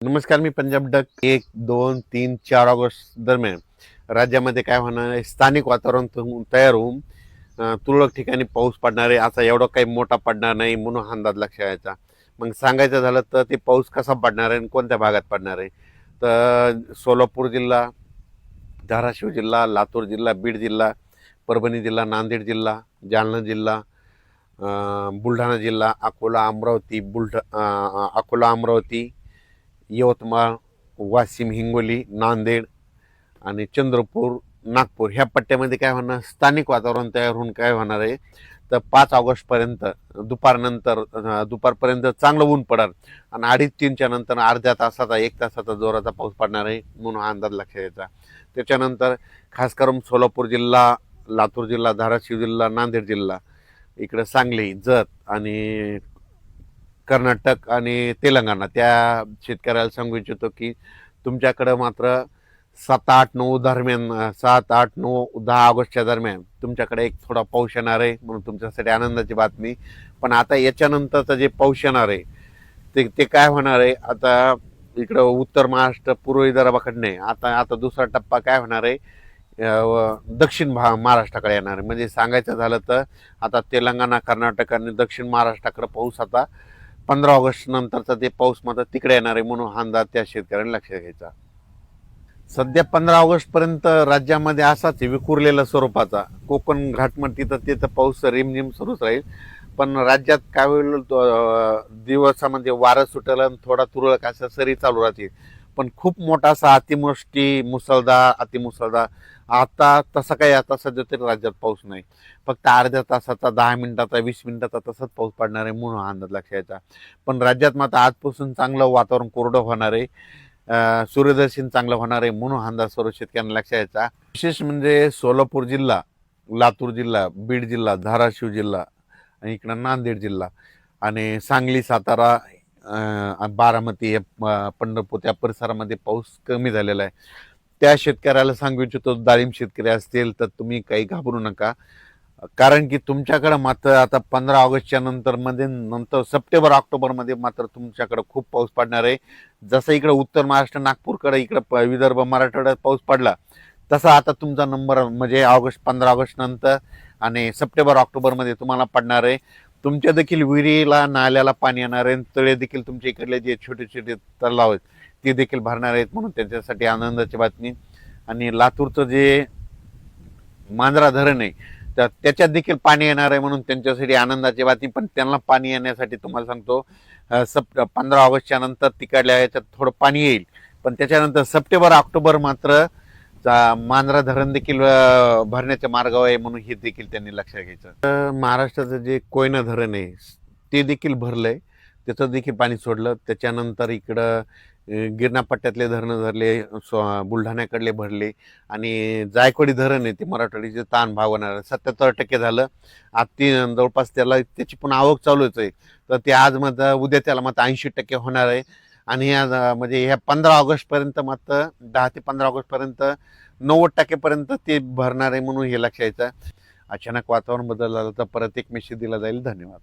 नमस्कार, मी Punjab duck. 1, 2, 3, 4 August दरम्यान राज्यामध्ये काय होणार आहे, स्थानिक वातावरण तयार होऊन तुरळक ठिकाणी पाऊस पडणार आहे. आता एवढा काही मोठा पडणार नाही म्हणून अंदाज लक्षात यायचा. मग सांगायचं झालं तर ते पाऊस कसा पडणार आहे आणि कोणत्या भागात पडणार आहे, तर सोलापूर जिल्हा, धाराशिव जिल्हा, लातूर जिल्हा, बीड जिल्हा, परभणी जिल्हा, नांदेड जिल्हा, जालना जिल्हा, बुलढाणा जिल्हा, अकोला, अमरावती, यवतमाळ, वाशिम, हिंगोली, नांदेड आणि चंद्रपूर, नागपूर ह्या पट्ट्यामध्ये काय होणार, स्थानिक वातावरण तयार होऊन काय होणार आहे, तर 5 ऑगस्टपर्यंत दुपारपर्यंत चांगलं ऊन पडणार आणि 2:30-3च्या नंतर अर्ध्या तासाचा 1 तासाचा जोराचा पाऊस पडणार आहे म्हणून हा अंदाज लक्षात यायचा. त्याच्यानंतर खास करून सोलापूर जिल्हा, लातूर जिल्हा, धाराशिव जिल्हा, नांदेड जिल्हा, इकडं सांगली, जत आणि कर्नाटक आणि तेलंगणा त्या शेतकऱ्याला सांगू इच्छितो की तुमच्याकडं मात्र 7-8-9 दरम्यान तुमच्याकडे एक थोडा पाऊस येणार आहे म्हणून तुमच्यासाठी आनंदाची बातमी. पण आता याच्यानंतरचं जे पाऊस येणार आहे ते ते काय होणार आहे, आता इकडं उत्तर महाराष्ट्र, पूर्व विदर्भाकडे आता आता दुसरा टप्पा काय होणार आहे, दक्षिण महाराष्ट्राकडे येणार आहे. म्हणजे सांगायचं झालं तर आता तेलंगणा, कर्नाटक आणि दक्षिण महाराष्ट्राकडे पाऊस आता 15 ऑगस्ट नंतरचा ते पाऊस मात्र तिकडे येणार आहे म्हणून हा अंदाज त्या शेतकऱ्यांनी लक्षात घ्यायचा. सध्या 15 ऑगस्टपर्यंत राज्यामध्ये असाच विखुरलेला स्वरूपाचा कोकण घाटमटी तर तिथं पाऊस रिमझिम सुरूच राहील. पण राज्यात काय होईल, दिवसामध्ये वारं सुटेल आणि थोडा तुरळक अशा सरी चालू राहतील. पण खूप मोठा असा अतिवृष्टी, मुसळधार, अतिमुसळधार आता तसा काही आता सध्या तरी राज्यात पाऊस नाही. फक्त अर्ध्या तासाचा, 10 मिनिटाचा, 20 मिनिटाचा तसंच पाऊस पडणार आहे म्हणून हा अंदाज लक्षात यायचा. पण राज्यात मात्र आजपासून चांगलं वातावरण कोरडं होणार आहे, सूर्यदर्शन चांगलं होणार आहे म्हणून हा अंदाज सर्व शेतकऱ्यांना लक्षात यायचा. विशेष म्हणजे सोलापूर जिल्हा, लातूर जिल्हा, बीड जिल्हा, धाराशिव जिल्हा आणि इकडं नांदेड जिल्हा आणि सांगली, सातारा, बारामती, पंढरपूर त्या परिसरामध्ये पाऊस कमी झालेला आहे. त्या शेतकऱ्याला सांगू इच्छितो, डाळिंब शेतकरी असतील तर तुम्ही काही घाबरू नका. कारण की तुमच्याकडं मात्र आता 15 ऑगस्टच्या नंतर सप्टेंबर ऑक्टोबरमध्ये मात्र तुमच्याकडं खूप पाऊस पडणार आहे. जसं इकडं उत्तर महाराष्ट्र, नागपूरकडे, इकडं विदर्भ, मराठवाड्यात पाऊस पडला तसा आता तुमचा नंबर म्हणजे 15 ऑगस्ट नंतर आणि सप्टेंबर ऑक्टोबरमध्ये तुम्हाला पडणार आहे. तुमच्या देखील विहिरीला, नाल्याला पाणी येणार आहे. तळे देखील तुमच्या इकडले जे छोटे छोटे तलाव आहेत ते देखील भरणार आहेत म्हणून त्यांच्यासाठी आनंदाची बातमी. आणि लातूरचं जे मांजरा धरण आहे तर त्याच्यात देखील पाणी येणार आहे म्हणून त्यांच्यासाठी आनंदाची बातमी. पण त्यांना पाणी येण्यासाठी तुम्हाला सांगतो 15 ऑगस्टच्या नंतर तिकडल्या याच्यात थोडं पाणी येईल. पण त्याच्यानंतर सप्टेंबर ऑक्टोबर मात्र मांजरा धरण देखील भरण्याच्या मार्गावर आहे म्हणून हे देखील त्यांनी लक्षात घ्यायचं. महाराष्ट्राचं जे कोयना धरण आहे ते देखील भरलंय, त्याचं देखील पाणी सोडलं. त्याच्यानंतर इकडं गिरणा पट्ट्यातले धरणं धरले, बुलढाण्याकडले भरले आणि जायकवाडी धरण आहे ते मराठवाड्याचे ताण भागवणार 77% झालं. ती जवळपास त्याची पण आवक चालूच आहे. तर ते आज मात्र उद्या त्याला मात्र 80% होणार आहे. आणि म्हणजे ह्या 15 ऑगस्टपर्यंत मात्र 10 ते 15 ऑगस्टपर्यंत 90% ते भरणार आहे म्हणून हे लक्षात यायचं. अचानक वातावरण बदल झालं तर परत एक मेसेज दिला जाईल. धन्यवाद.